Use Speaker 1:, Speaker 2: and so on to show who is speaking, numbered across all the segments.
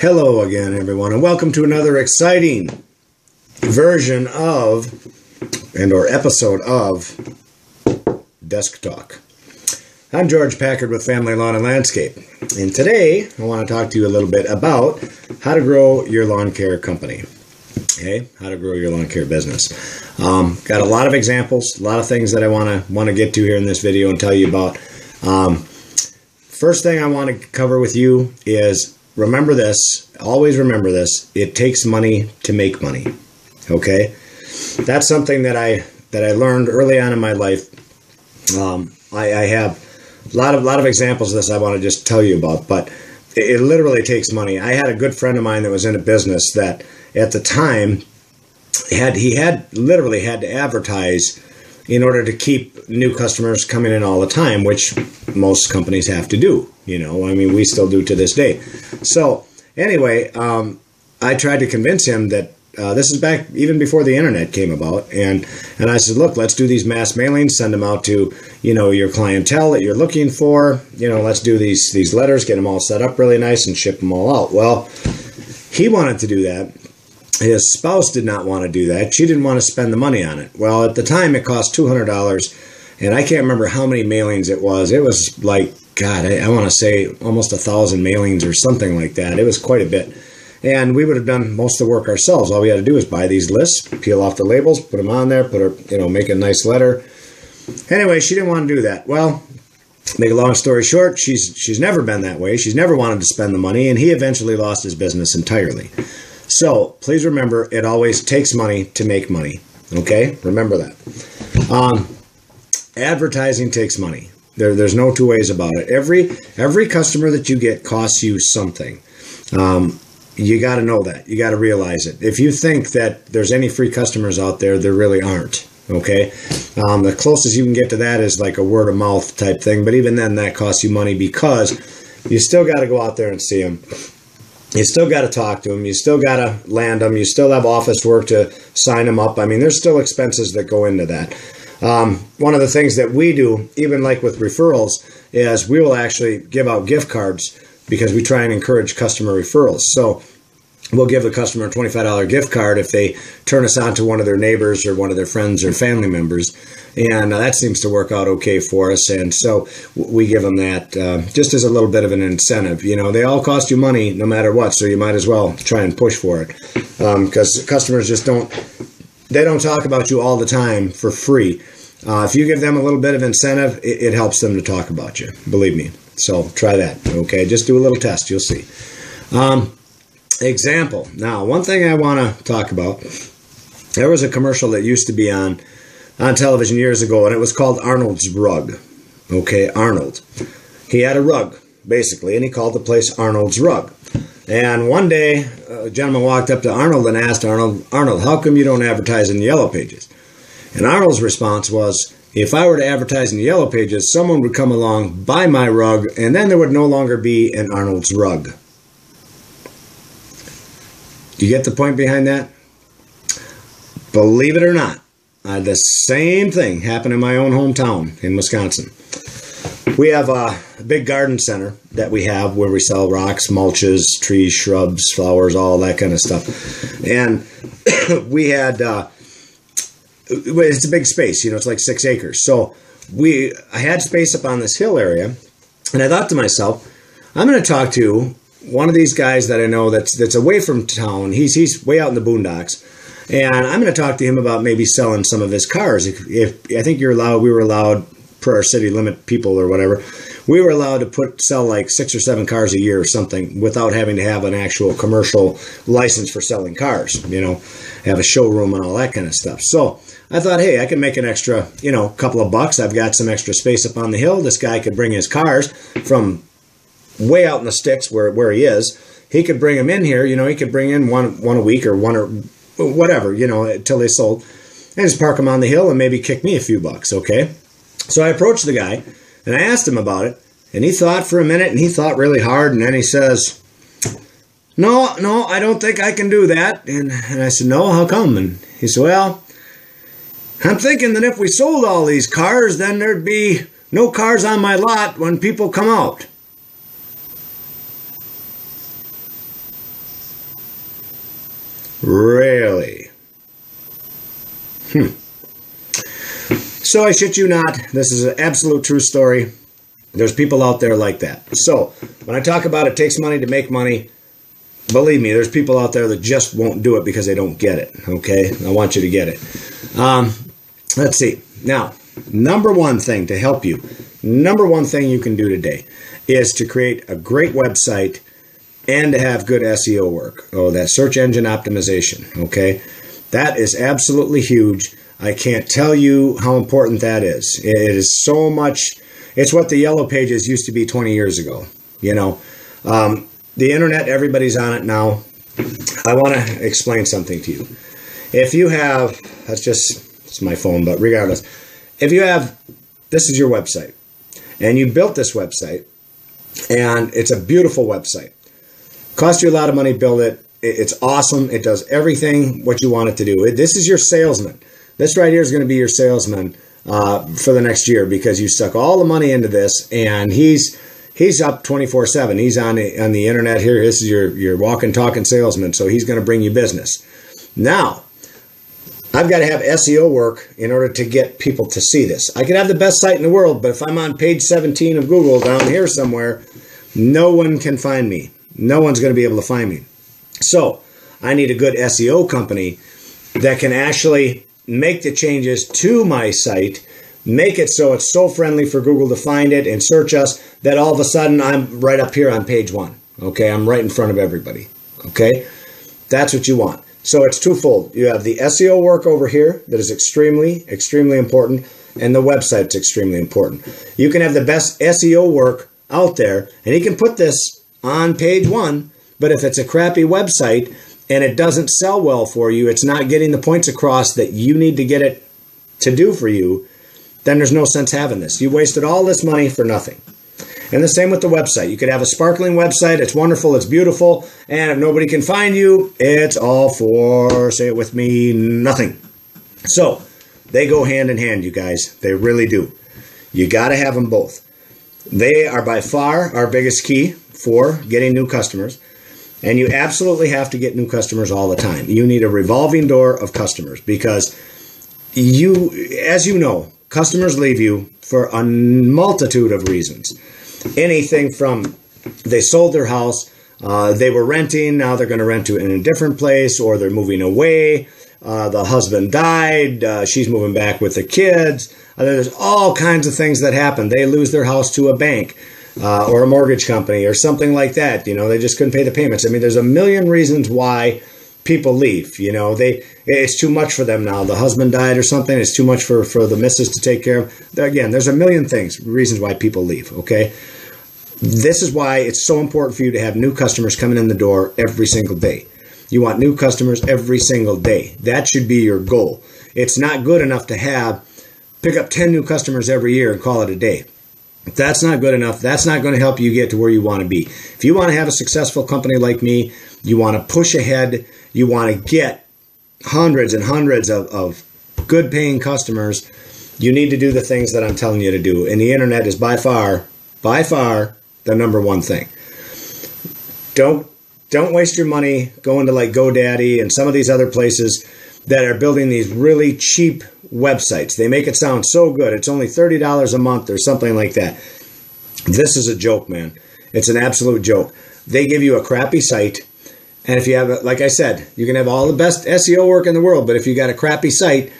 Speaker 1: Hello again, everyone, and welcome to another exciting version of or episode of Desk Talk. I'm George Packard with Family Lawn and Landscape, and today I want to talk to you a little bit about how to grow your lawn care company. Okay, how to grow your lawn care business. Got a lot of examples, a lot of things that I want to get to here in this video and tell you about. First thing I want to cover with you is remember this, always remember this, it takes money to make money, okay? That's something that I learned early on in my life. I have a lot of examples of this I want to just tell you about, but it literally takes money. I had a good friend of mine that was in a business that at the time, he literally had to advertise in order to keep new customers coming in all the time, which most companies have to do. You know, I mean, we still do to this day. So anyway, I tried to convince him that this is back even before the internet came about, and I said, look, let's do these mass mailings, send them out to, you know, your clientele that you're looking for. You know, let's do these letters, get them all set up really nice, and ship them all out. Well, he wanted to do that. His spouse did not want to do that. She didn't want to spend the money on it. Well, at the time, it cost $200, and I can't remember how many mailings it was. It was like, God, I want to say almost 1,000 mailings or something like that. It was quite a bit. And we would have done most of the work ourselves. All we had to do was buy these lists, peel off the labels, put them on there, make a nice letter. Anyway, she didn't want to do that. Well, make a long story short, she's never been that way. She's never wanted to spend the money, and he eventually lost his business entirely. So please remember, it always takes money to make money. Okay? Remember that. Advertising takes money. There's no two ways about it. Every customer that you get costs you something. You got to know that. You got to realize it. If you think that there's any free customers out there, there really aren't. Okay? The closest you can get to that is like a word of mouth type thing. But even then, that costs you money because you still got to go out there and see them. You still got to talk to them. You still got to land them. You still have office work to sign them up. I mean, there's still expenses that go into that. One of the things that we do, even like with referrals, is we will actually give out gift cards because we try and encourage customer referrals. So we'll give the customer a $25 gift card if they turn us on to one of their neighbors or one of their friends or family members. And that seems to work out okay for us. And so we give them that just as a little bit of an incentive. You know, they all cost you money no matter what, so you might as well try and push for it. Because customers just don't talk about you all the time for free. If you give them a little bit of incentive, it helps them to talk about you. Believe me. So try that. Okay, just do a little test. You'll see. Example. Now, one thing I want to talk about. There was a commercial that used to be on television years ago, and it was called Arnold's Rug. Okay, Arnold. He had a rug, basically, and he called the place Arnold's Rug. And one day, a gentleman walked up to Arnold and asked Arnold, how come you don't advertise in the Yellow Pages? And Arnold's response was, if I were to advertise in the Yellow Pages, someone would come along, buy my rug, and then there would no longer be an Arnold's Rug. Do you get the point behind that? Believe it or not, the same thing happened in my own hometown in Wisconsin. We have a big garden center that we have where we sell rocks, mulches, trees, shrubs, flowers, all that kind of stuff. And we had, it's a big space, you know, it's like 6 acres. So I had space up on this hill area, and I thought to myself, I'm going to talk to one of these guys that I know that's away from town. He's way out in the boondocks. And I'm going to talk to him about maybe selling some of his cars. If I think we were allowed, per our city limit people or whatever, we were allowed to sell like 6 or 7 cars a year or something without having to have an actual commercial license for selling cars, you know, have a showroom and all that kind of stuff. So I thought, hey, I can make an extra, you know, couple of bucks. I've got some extra space up on the hill. This guy could bring his cars from way out in the sticks where he is. He could bring them in here, you know, he could bring in one a week or one or whatever, you know, until they sold, and just park them on the hill and maybe kick me a few bucks, okay? So I approached the guy, and I asked him about it, and he thought for a minute, and he thought really hard, and then he says, no, I don't think I can do that. And I said, no, how come? And he said, well, I'm thinking that if we sold all these cars, then there'd be no cars on my lot when people come out. Really? So I shit you not, this is an absolute true story. There's people out there like that. So when I talk about it takes money to make money, believe me, there's people out there that just won't do it because they don't get it. Okay? I want you to get it. Let's see. Now, number one thing to help you, number one thing you can do today is to create a great website and to have good SEO work. Oh, that search engine optimization. Okay? That is absolutely huge. I can't tell you how important that is. It is so much. It's what the Yellow Pages used to be 20 years ago. You know, the internet, everybody's on it now. I want to explain something to you. If you have, it's my phone, but regardless, if you have, this is your website, and you built this website, and it's a beautiful website. Cost you a lot of money to build it. It's awesome. It does everything what you want it to do. This is your salesman. This right here is going to be your salesman for the next year because you stuck all the money into this, and he's up 24/7. He's on the internet here. This is your walking, talking salesman, so he's going to bring you business. Now, I've got to have SEO work in order to get people to see this. I could have the best site in the world, but if I'm on page 17 of Google down here somewhere, no one can find me. No one's going to be able to find me. So I need a good SEO company that can actually make the changes to my site, make it so it's so friendly for Google to find it and search us that all of a sudden I'm right up here on page 1. Okay, I'm right in front of everybody. Okay, that's what you want. So it's twofold. You have the SEO work over here that is extremely, extremely important, and the website's extremely important. You can have the best SEO work out there, and you can put this on page 1, but if it's a crappy website and it doesn't sell well for you, it's not getting the points across that you need to get it to do for you, then there's no sense having this. You wasted all this money for nothing. And the same with the website. You could have a sparkling website. It's wonderful. It's beautiful. And if nobody can find you, it's all for, say it with me, nothing. So they go hand in hand, you guys. They really do. You got to have them both. They are by far our biggest key for getting new customers. And you absolutely have to get new customers all the time. You need a revolving door of customers because as you know, customers leave you for a multitude of reasons. Anything from they sold their house, they were renting, now they're going to rent to it in a different place, or they're moving away, the husband died, she's moving back with the kids. There's all kinds of things that happen. They lose their house to a bank or a mortgage company or something like that. You know, they just couldn't pay the payments. I mean, there's a million reasons why people leave. You know, it's too much for them now. The husband died or something. It's too much for the missus to take care of. Again, there's a million reasons why people leave, okay? This is why it's so important for you to have new customers coming in the door every single day. You want new customers every single day. That should be your goal. It's not good enough to pick up 10 new customers every year and call it a day. If that's not good enough, that's not going to help you get to where you want to be. If you want to have a successful company like me, you want to push ahead, you want to get hundreds and hundreds of good paying customers, you need to do the things that I'm telling you to do. And the internet is by far the number one thing. Don't waste your money going to like GoDaddy and some of these other places that are building these really cheap websites. They make it sound so good. It's only $30 a month or something like that. This is a joke, man. It's an absolute joke. They give you a crappy site, and if you have, like I said, you can have all the best SEO work in the world, but if you got a crappy site,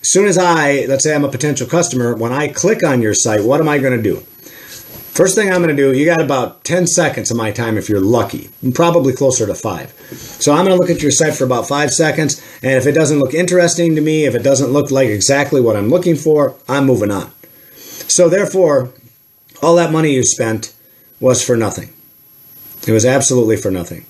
Speaker 1: as soon as let's say I'm a potential customer, when I click on your site, what am I going to do? First thing I'm going to do, you got about 10 seconds of my time if you're lucky, probably closer to 5. So I'm going to look at your site for about 5 seconds, and if it doesn't look interesting to me, if it doesn't look like exactly what I'm looking for, I'm moving on. So therefore, all that money you spent was for nothing. It was absolutely for nothing.